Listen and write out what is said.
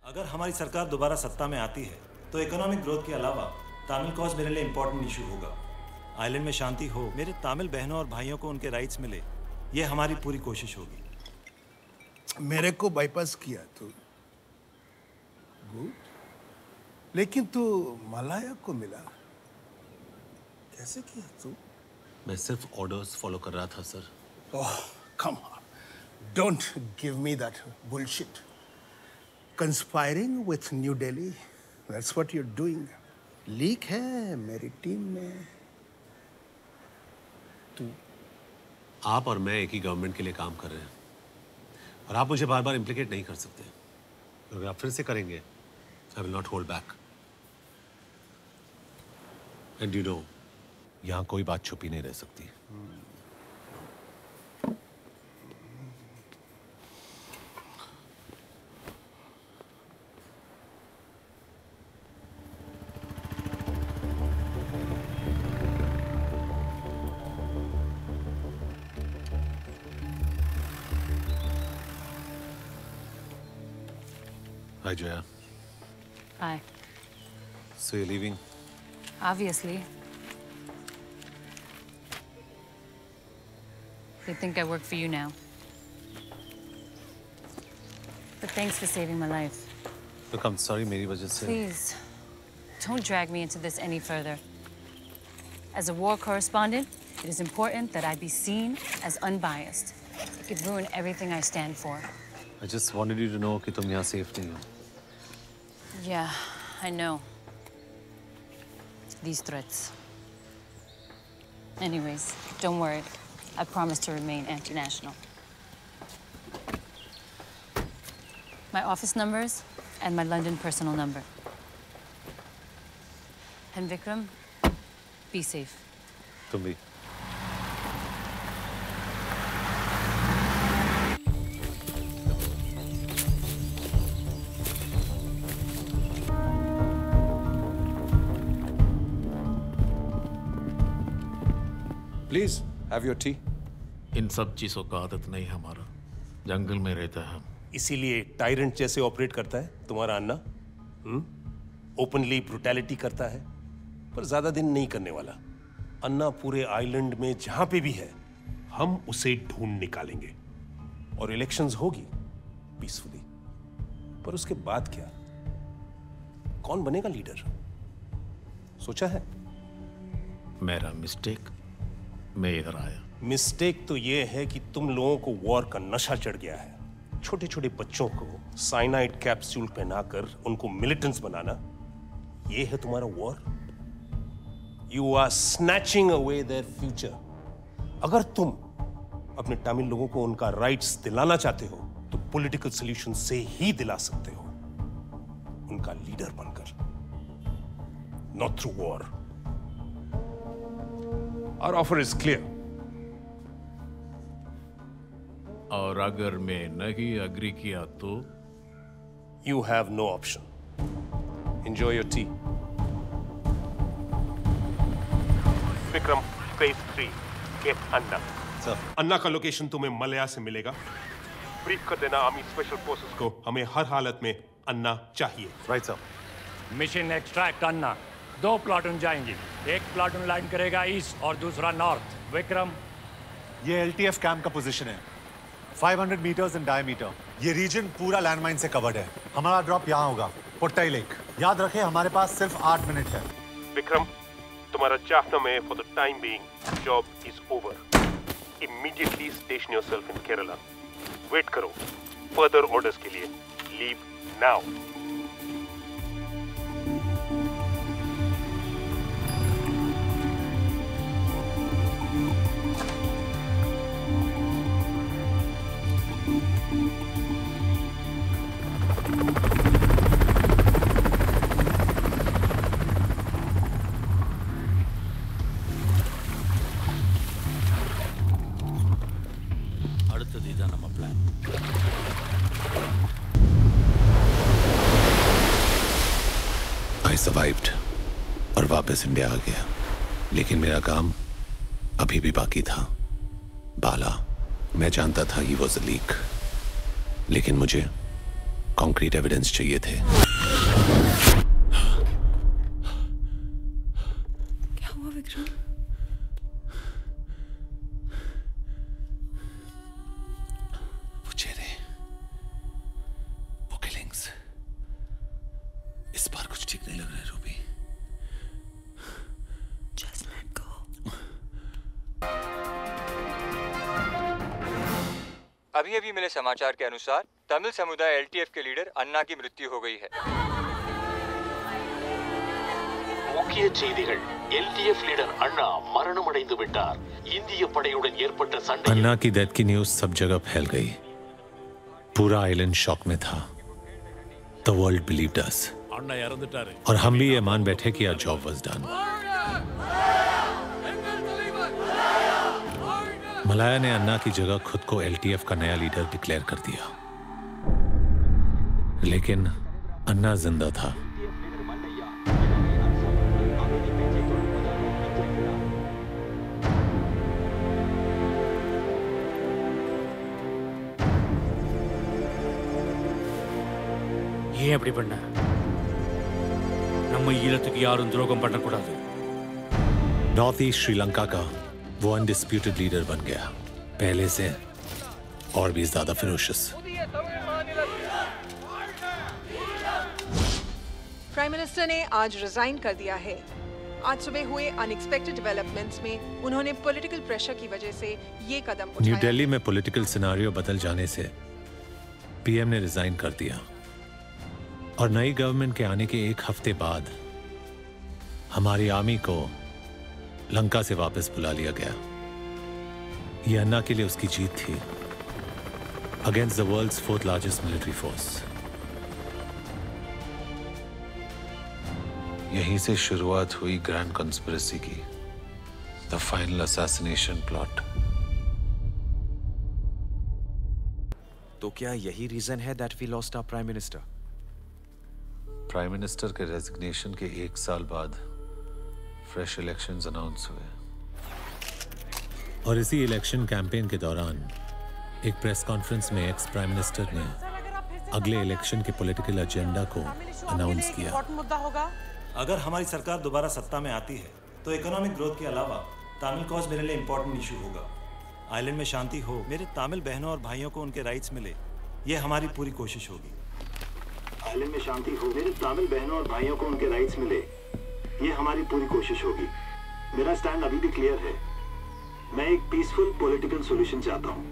अगर हमारी सरकार दोबारा सत्ता में आती है तो इकोनॉमिक ग्रोथ के अलावा तामिल कॉज मेरे लिए इम्पोर्टेंट इशू होगा। आइलैंड में शांति हो, मेरे तामिल बहनों और भाइयों को उनके राइट्स मिले, ये हमारी पूरी कोशिश होगी। मेरे को बाईपास किया तू, गुड, लेकिन तू मलाया को मिला, कैसे किया तू? मैं सिर्फ ऑर्डर्स फॉलो कर रहा था sir. Oh, come on, don't give me that bullshit. Conspiring with New Delhi, that's what you are doing. Leak है मेरी टीम में। तू, आप और मैं एक ही गवर्नमेंट के लिए काम कर रहे हैं और आप मुझे बार बार इम्प्लीकेट नहीं कर सकते। अगर आप फिर से करेंगे, I will not hold back. And you know, यहाँ कोई बात छुपी नहीं रह सकती। Hi, Jaya. Hi. So you're leaving? Obviously. They think I work for you now. But thanks for saving my life. Look, I'm sorry मेरी वजह से। Please, don't drag me into this any further. As a war correspondent, it is important that I be seen as unbiased. It could ruin everything I stand for. I just wanted you to know कि तुम यहाँ safe नहीं हो। Yeah, I know. These threats. Anyways, don't worry. I promise to remain anti-national. My office numbers and my London personal number. And Vikram, be safe. तुम भी। Please, have your tea. इन सब चीजों का आदत नहीं हमारा, जंगल में रहता है हम। इसीलिए टायरेंट जैसे ऑपरेट करता है तुम्हारा अन्ना। ओपनली ब्रुटैलिटी करता है, पर ज्यादा दिन नहीं करने वाला। अन्ना पूरे आइलैंड में जहां पे भी है, हम उसे ढूंढ निकालेंगे और इलेक्शंस होगी पीसफुली। पर उसके बाद क्या? कौन बनेगा लीडर? सोचा है? मेरा मिस्टेक, मैं इधर आया। मिस्टेक तो ये है कि तुम लोगों को वॉर का नशा चढ़ गया है। छोटे छोटे बच्चों को साइनाइड कैप्सूल पहनाकर उनको मिलिटेंट्स बनाना, ये है तुम्हारा war. You are snatching away their future. अगर तुम अपने तमिल लोगों को उनका राइट्स दिलाना चाहते हो तो पॉलिटिकल सॉल्यूशन से ही दिला सकते हो, उनका लीडर बनकर, not through war. Our offer is clear. और अगर मैं नहीं एग्री किया तो? You have no option. Enjoy your tea. Vikram, phase 3, get Anna. Sir. अन्ना का लोकेशन तुम्हें मलया से मिलेगा। ब्रीफ कर देना आर्मी स्पेशल फोर्सेस को, हमें हर हालत में अन्ना चाहिए। Right, sir. मिशन एक्सट्रैक्ट अन्ना। 2 प्लाटून जाएंगी, एक प्लाटून लाइन करेगा ईस्ट और दूसरा नॉर्थ। विक्रम, ये LTF कैंप का पोजीशन है, 500 मीटर्स इन डायमीटर। ये रीजन पूरा लैंडमाइन से कवर्ड है। हमारा ड्रॉप यहाँ होगा, पुट्टाई लेक। याद रखें, हमारे पास सिर्फ 8 मिनट है। विक्रम, तुम्हारा जाफना में for the time being job is over. Immediately station yourself in Kerala. Wait करो फर्दर ऑर्डर्स के लिए। Leave now. அடுத்ததுதான் நம்ம பிளான்। I survived और वापस इंडिया आ गया, लेकिन मेरा काम अभी भी बाकी था। बाला, मैं जानता था ही वॉज अ लीक, लेकिन मुझे कॉन्क्रीट एविडेंस चाहिए थे। क्या हुआ विक्रम? वो चेहरे, वो किलिंग्स, इस बार कुछ ठीक नहीं लग रहा है रूबी। Just let go. अभी मिले समाचार के अनुसार तमिल समुदाय एलटीएफ के लीडर अन्ना की मृत्यु हो गई है। முக்கிய செய்திகள் एलटीएफ लीडर अन्ना மரணமடைந்து விட்டார்। இந்திய படையுடன் ஏற்பட்ட சண்டை। अन्ना की डेथ की न्यूज़ सब जगह फैल गई। पूरा आइलैंड शॉक में था। The world believed us। अन्ना இறந்துட்டாரு। और हम भी ये मान बैठे कि our job was done। Malaya ने अन्ना की जगह खुद को एलटीएफ का नया लीडर डिक्लेयर कर दिया, लेकिन अन्ना जिंदा था। ஏன் அப்படி பண்ண? நம்ம ஈழத்துக்கு யாரும் துரோகம் பண்ணக்கூடாது। नॉर्थ ईस्ट श्रीलंका का वो अनडिस्प्यूटेड लीडर बन गया, पहले से और भी ज्यादा फिरोशियस। प्राइम मिनिस्टर ने आज रिजाइन कर दिया है। आज सुबह हुए अनएक्सपेक्टेड डेवलपमेंट्स में उन्होंने पॉलिटिकल प्रेशर की वजह से ये कदम उठाया। न्यू दिल्ली में पॉलिटिकल सिनेरियो बदल जाने से पीएम ने रिजाइन कर दिया और नई गवर्नमेंट के आने के एक हफ्ते बाद हमारी आर्मी को लंका से वापस बुला लिया गया। ये अन्ना के लिए उसकी जीत थी against the world's 4th largest military force. यहीं से शुरुआत हुई ग्रैंड कॉन्स्पिरेसी की, द फाइनल असैसिनेशन प्लॉट। तो क्या यही रीजन है that we lost our prime minister? Prime minister के रेजिग्नेशन के 1 साल बाद फ्रेश इलेक्शंस अनाउंस हुए और इसी इलेक्शन कैंपेन के दौरान एक प्रेस कॉन्फ्रेंस में एक्स प्राइम मिनिस्टर ने अगले इलेक्शन के पॉलिटिकल एजेंडा को अनाउंस किया। अगर हमारी सरकार दोबारा सत्ता में आती है तो इकोनॉमिक ग्रोथ के अलावा तामिल कॉज मेरे लिए इंपॉर्टेंट इशू होगा। आइलैंड में शांति हो, मेरे तामिल बहनों और भाइयों को उनके राइट्स मिले, ये हमारी पूरी कोशिश होगी। आइलैंड में शांति हो, मेरे तामिल बहनों और भाइयों को उनके राइट्स मिले, ये हमारी पूरी कोशिश होगी। मेरा स्टैंड अभी भी क्लियर है। मैं एक पीसफुल पॉलिटिकल सॉल्यूशन चाहता हूँ।